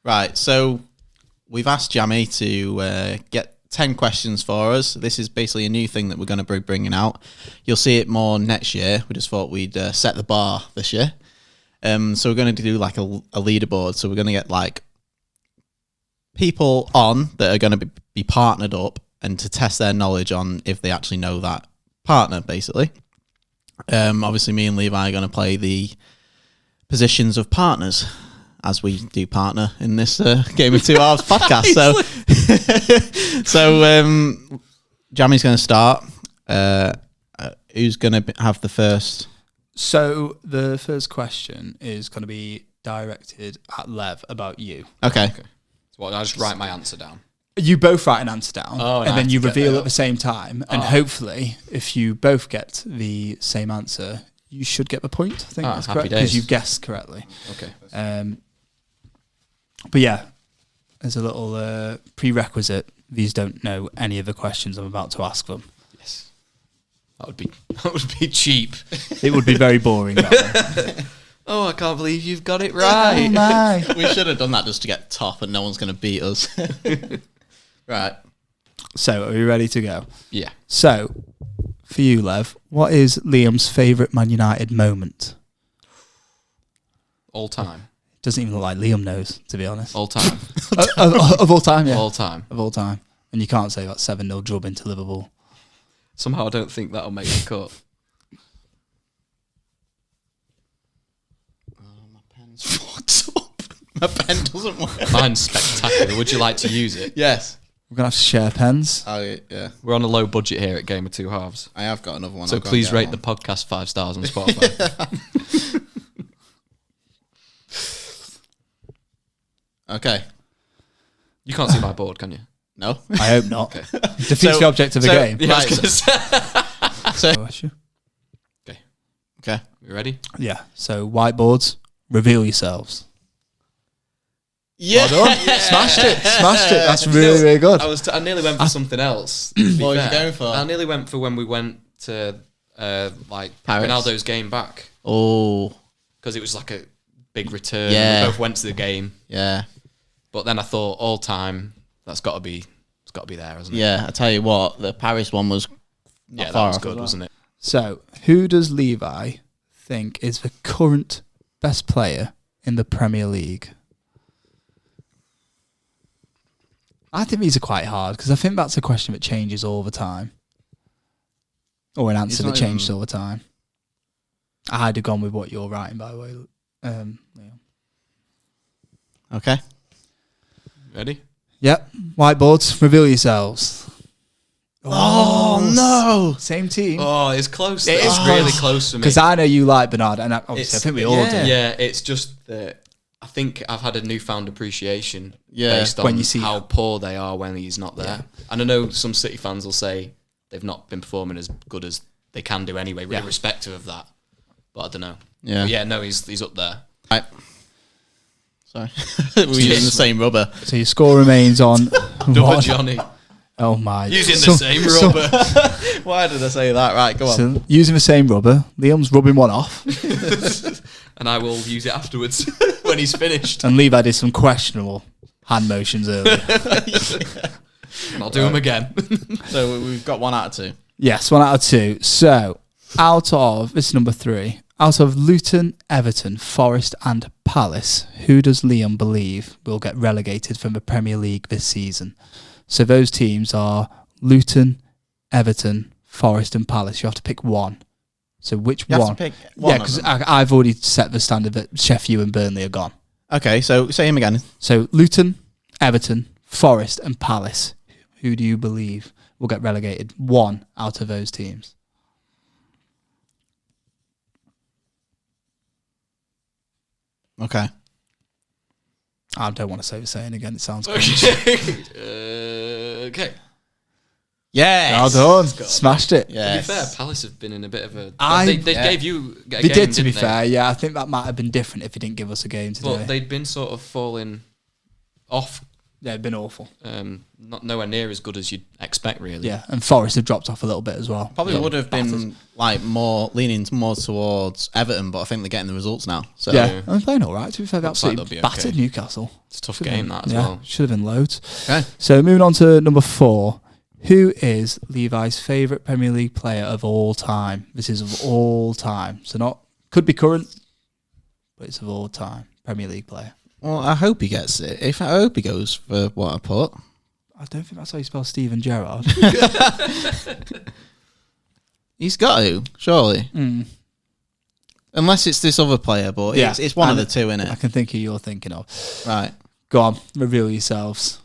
Right, so we've asked Jamie to get 10 questions for us. This is basically a new thing that we're going to be bringing out. You'll see it more next year. We just thought we'd set the bar this year. So we're going to do like a leaderboard. So we're going to get like people on that are going to be partnered up and to test their knowledge on if they actually know that partner, basically. Obviously, me and Levi are going to play the positions of partners, as we do partner in this Game of Two Halves podcast. So Jamie's going to start. Who's going to have the first? So the first question is going to be directed at Lev about you. Okay. So I just write my answer down. You both write an answer down, and and then you reveal at the same time. And hopefully, if you both get the same answer, you should get the point. I think that's correct because you've guessed correctly. Okay. But yeah, as a little prerequisite, these don't know any of the questions I'm about to ask them. Yes. That would be cheap. It would be very boring. That one. Oh, I can't believe you've got it right. Oh my! We should have done that just to get top, and no one's going to beat us. Right. So, are you ready to go? Yeah. So, for you, Lev, what is Liam's favourite Man United moment? All time. Doesn't even look like Liam knows, to be honest. All time. Of all time, yeah. All time. Of all time. And you can't say that 7-0 drub into Liverpool. Somehow I don't think that'll make the cut. My pen's fucked up. My pen doesn't work. Mine's spectacular. Would you like to use it? Yes. We're going to have to share pens. Oh, yeah. We're on a low budget here at Game of Two Halves. I have got another one. So please rate the podcast 5 stars on Spotify. Okay. You can't see my board, can you? No. I hope not. Okay. Defeats the object of the game. Yeah, Okay. You ready? Yeah. So, whiteboards, reveal yourselves. Yeah. Well done. Yeah. Smashed it. That's really, really good. I nearly went for something else. What was you going for? I nearly went for when we went to Paris. Ronaldo's game back. Oh. Because it was like a big return. Yeah. We both went to the game. Yeah. But then I thought, all time, it's got to be there, hasn't it? Yeah, I tell you what, the Paris one was That far was off good, as well. wasn't it? So, who does Levi think is the current best player in the Premier League? I think these are quite hard because I think that's a question that changes all the time. Or an answer that changes all the time. I'd have gone with what you're writing, by the way. Liam. Okay. Ready? Yep. Whiteboards, reveal yourselves. Oh, no. Same team. Oh, it's close. It It's is really close. close for me. Because I know you like Bernard, and obviously I think we all do. Yeah, it's just that I think I've had a newfound appreciation based on when you see how poor they are when he's not there. Yeah. And I know some City fans will say they've not been performing as good as they can do anyway, irrespective of that. But I don't know. Yeah. But yeah, no, he's up there. Right. Sorry. We're using the same rubber. So your score remains on Double one. Johnny. Oh my. Using the same rubber. Why did I say that? Right, go on. So, using the same rubber, Liam's rubbing one off. And I will use it afterwards when he's finished. And Levi did some questionable hand motions earlier. And I'll do them again. So we've got 1 out of 2. Yes, 1 out of 2. So, this is number 3. Out of Luton, Everton, Forest and Palace, who does Liam believe will get relegated from the Premier League this season? So those teams are Luton, Everton, Forest and Palace. You have to pick one. So which You one? have to pick one. Yeah, because I've already set the standard that Sheffield and Burnley are gone. Okay, so say him again. So Luton, Everton, Forest and Palace. Who do you believe will get relegated? One out of those teams. Okay. I don't want to say the saying again. It sounds good. Okay. Yes. Well done. Smashed it. Yes. To be fair, Palace have been in a bit of a... I- They gave you a They game, did, to be didn't they? fair. Yeah, I think that might have been different if he didn't give us a game today. But they'd been sort of falling off Yeah, they've been awful. Not nowhere near as good as you'd expect, really. Yeah, and Forest have dropped off a little bit as well. Probably would have been like leaning more towards Everton, but I think they're getting the results now. So Yeah, they're playing all right. To be fair, they Looks like absolutely they'll be battered okay. Newcastle. It's a tough game, that as well. Should have been loads. okay. So moving on to number 4. Who is Levi's favourite Premier League player of all time? This is of all time. So not could be current, but it's of all time. Premier League player. Well, I hope he gets it. I hope he goes for what I put. I don't think that's how you spell Steven Gerrard. He's got to, surely. Mm. Unless it's this other player, but Yeah. it's one of the two, isn't I it? can think who you're thinking of. Right. Go on, reveal yourselves.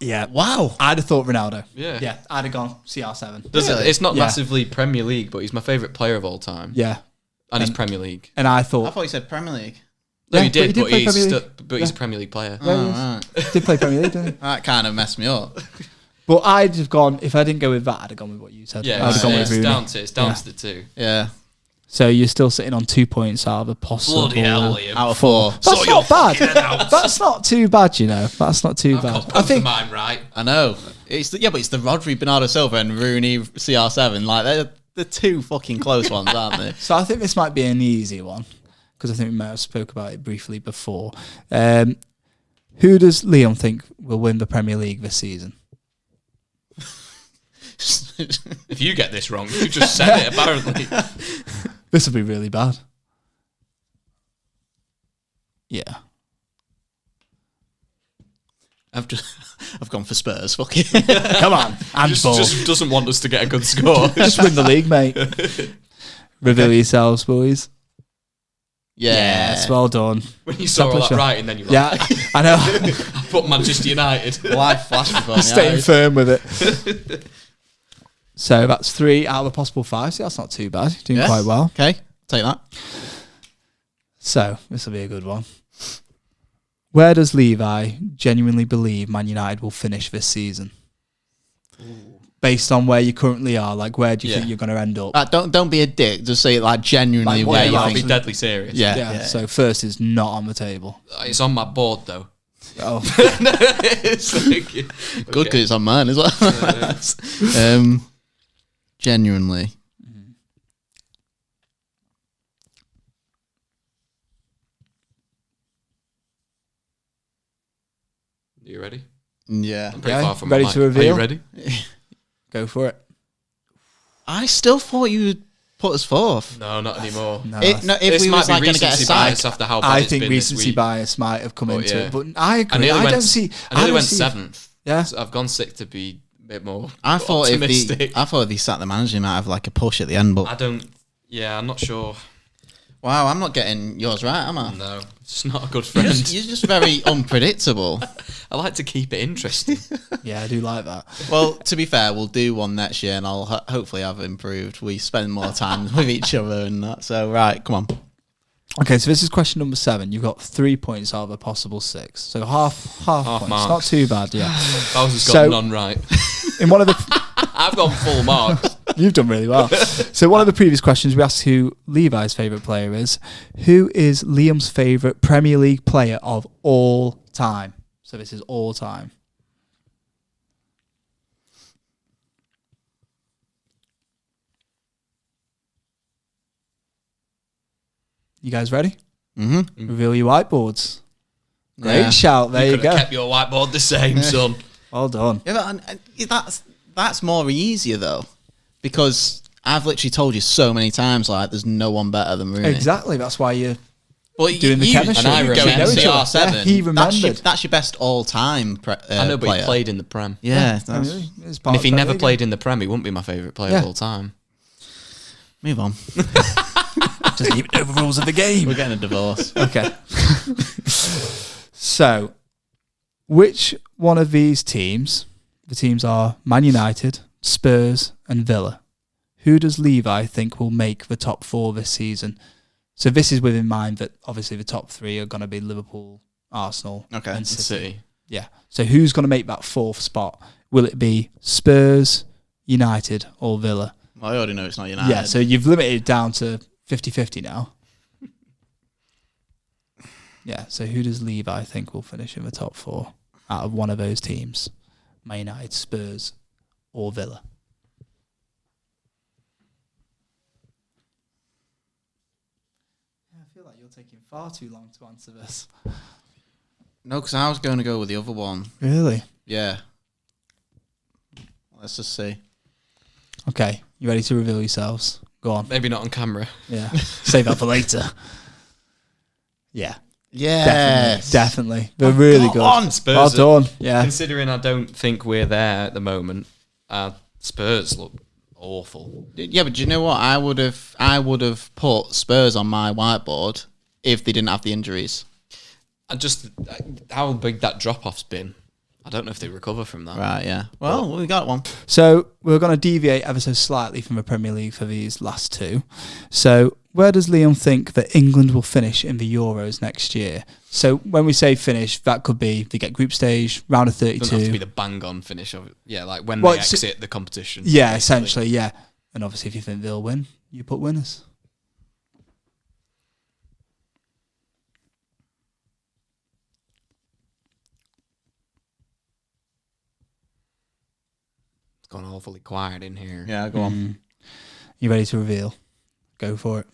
Yeah. Wow. I'd have thought Ronaldo. Yeah. Yeah, I'd have gone CR7. Really? It's not Yeah. massively Premier League, but he's my favourite player of all time. Yeah. And he's Premier League. And I I thought thought you said Premier League. No, Yeah, he but he did, did but play he's Premier League. but he's a Premier League player. Oh, right. did play Premier League, didn't he? That kind of messed me up. But I'd have gone, if I didn't go with that, I'd have gone with what you said. Yeah, I'd have gone with it's Rooney. down Yeah. to the two. Yeah. So you're still sitting on 2 points out of a possible. Liam. Out of 4. That's not bad. That's not too bad, you know. That's not too bad. I think mine right. I know. But it's the Rodri, Bernardo Silva, and Rooney CR7. Like they're the two fucking close ones, aren't they? so. I think this might be an easy one because I think we might have spoke about it briefly before. Who does Liam think will win the Premier League this season? If you get this wrong, you just said it, apparently. This will be really bad. Yeah. I've gone for Spurs. Fuck it. Come on. Handball. Just doesn't want us to get a good score. Just win the league, mate. Reveal yourselves, boys. Yes, well done. When you saw all that writing, then you're like, Yeah, I know. I put Manchester United. Life flashed before my Staying eyes. firm with it. So that's 3 out of a possible 5. So that's not too bad. Doing Yeah. quite well. Okay, take that. So this will be a good one. Where does Levi genuinely believe Man United will finish this season? Based on where you currently are, like where do you think you're going to end up? Don't be a dick. Just say it like genuinely Like, where you I'll think. be deadly serious. Yeah. So first is not on the table. It's on my board, though. Oh, It's like- Good because it's on mine as well. Genuinely. Are you ready? Yeah. I'm pretty Yeah, far from ready my to mic. reveal? Are you ready? go for it. I still thought you would put us fourth. No, not anymore. No, If This we might was be like going to get a recency sack, bias after how bad I it's think been this recency week. bias might have come But into yeah. it, but I agree. nearly I went don't see. I nearly don't went see- 7th. Yeah, So I've gone 6th to be a bit more I thought optimistic. if he sat the manager, he might have like a push at the end. But I'm not sure. wow, I'm not getting yours right, am I? No, it's not a good You're friend. just very unpredictable. I like to keep it interesting. yeah, I do like that. Well, to be fair, we'll do one next year, and I'll hopefully have improved. We spend more time with each other and that. So, right, come on. Okay, so this is question number 7. You've got 3 points out of a possible 6, so half points. marks. Not too bad, yeah. Bowser's got So- none right. In one of the, I've gone full marks. you've done really well. So one of the previous questions we asked who Levi's favourite player is. Who is Liam's favourite Premier League player of all time? So this is all time. You guys ready? Mm-hmm. Reveal your whiteboards. Great Yeah. shout. There you Could go. have kept your whiteboard the same, son. Well done. Yeah, but that's more easier though, because I've literally told you so many times like there's no one better than Rooney. Exactly. That's why you. But Doing the chemistry. and I You remember know each other. CR7. Yeah, he remembered. That's your best all-time I know, but player. he played in the Prem. Yeah, I that's, mean, it's And part if he of the never league. played in the Prem, he wouldn't be my favourite player Yeah. of all time. move on. just keep it over the rules of the game. We're getting a divorce. Okay. So, which one of these teams, the teams are Man United, Spurs, and Villa, who does Levi think will make the top 4 this season? So this is with in mind that obviously the top 3 are going to be Liverpool, Arsenal, Okay. and City. City. Yeah. So who's going to make that 4th spot? Will it be Spurs, United, or Villa? Well, I already know it's not United. Yeah, so you've limited it down to 50-50 now. Yeah, so who does Levi think will finish in the top 4? out of one of those teams? Man United, Spurs, or Villa? I feel like you're taking far too long to answer this. No, because I was going to go with the other one. Really? Yeah. Let's just see. Okay, you ready to reveal yourselves? Go on. Maybe not on camera. Yeah. Save that for later. Yeah. Yeah. Definitely. They're really good. on, Spurs. Well done. Yeah. Considering I don't think we're there at the moment, Spurs look awful. Yeah, but do you know what? I would have put Spurs on my whiteboard if they didn't have the injuries. And just how big that drop-off's been. I don't know if they recover from that. Right, yeah. Well, we got one. So we're going to deviate ever so slightly from the Premier League for these last two. So where does Liam think that England will finish in the Euros next year? So when we say finish, that could be they get group stage, round of 32. Doesn't have to be the bang-on finish of it. Yeah, like when they exit the competition. Yeah, basically. essentially, yeah. And obviously if you think they'll win, you put winners. It's gone awfully quiet in here. Yeah, go on. You ready to reveal? Go for it.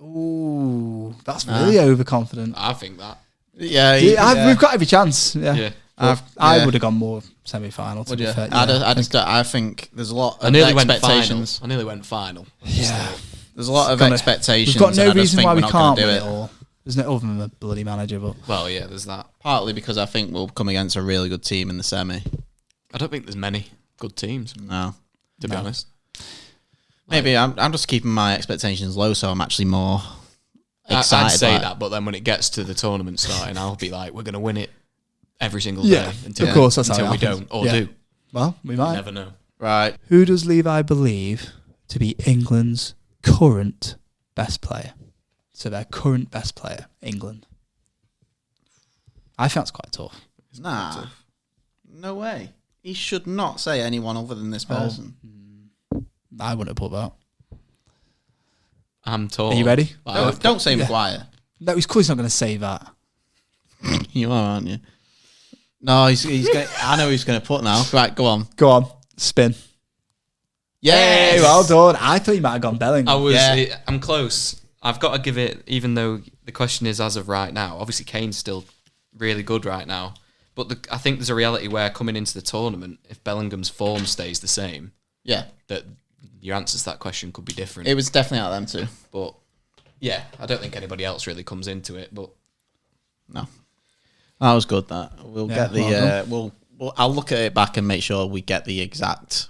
Ooh, that's really overconfident. I think that. Yeah, We've got every chance. Yeah. Yeah. I would have gone more semi-final. To Would be you? fair. I think there's a lot of I nearly went expectations. final. I nearly went final. Yeah. There's a lot of We've expectations. got no and I just reason think why we're we not can't gonna win do it all. There's no other than the bloody manager, but Well, yeah, there's that. Partly because I think we'll come against a really good team in the semi. I don't think there's many good teams, No. to be honest. Maybe I'm just keeping my expectations low, so I'm actually more excited. I'd say by it. that, but then when it gets to the tournament starting, I'll be like, we're going to win it every single Yeah, day until, of course, that's how until it we happens. don't or Yeah. do. well, we You might. never know. Right. Who does Levi believe to be England's current best player? So their current best player, England. I think that's quite tough. Nah. No way. He should not say anyone other than this person. I wouldn't have put that. I'm tall. Are you ready? Don't say Maguire. No, he's clearly not going to say that. You are, aren't you? No, he's going. I know he's going to put now. Right, go on. Go on, spin. Yes! Hey, well done. I thought you might have gone Bellingham. I'm close. I've got to give it, even though the question is as of right now. Obviously, Kane's still really good right now. But I think there's a reality where coming into the tournament, if Bellingham's form stays the same, Yeah. that your answers to that question could be different. It was definitely out of them two. But yeah, I don't think anybody else really comes into it. But No. That was good, that. We'll Yeah, get the... I'll look at it back and make sure we get the exact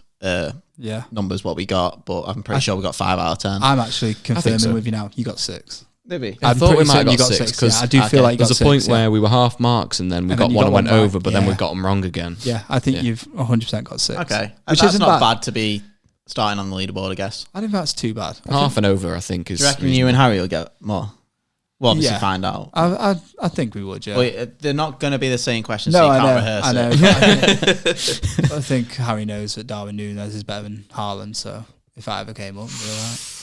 numbers, what we got. But I'm pretty sure we got 5 out of 10. I'm actually confirming so. with you now. You got 6. Maybe. I I'm thought we pretty might have certain you got got 6 6, because yeah, I do feel like you there's got a point 6, where we were half marks and then we And got then you one got and went one right. over, but then Yeah. we got them wrong again. Yeah, I think Yeah. you've 100% got 6. Okay. Which That's isn't not bad. bad to be starting on the leaderboard, I guess. I don't think that's too bad. Half and over, I think, is. Do you reckon you and Harry will get more? We'll obviously Yeah. find out. I think we would, yeah. Wait, they're not going to be the same questions, No, so you I can't know. rehearse I know. it. I think Harry knows that Darwin Núñez is better than Haaland, so if I ever came up, we'd be all right.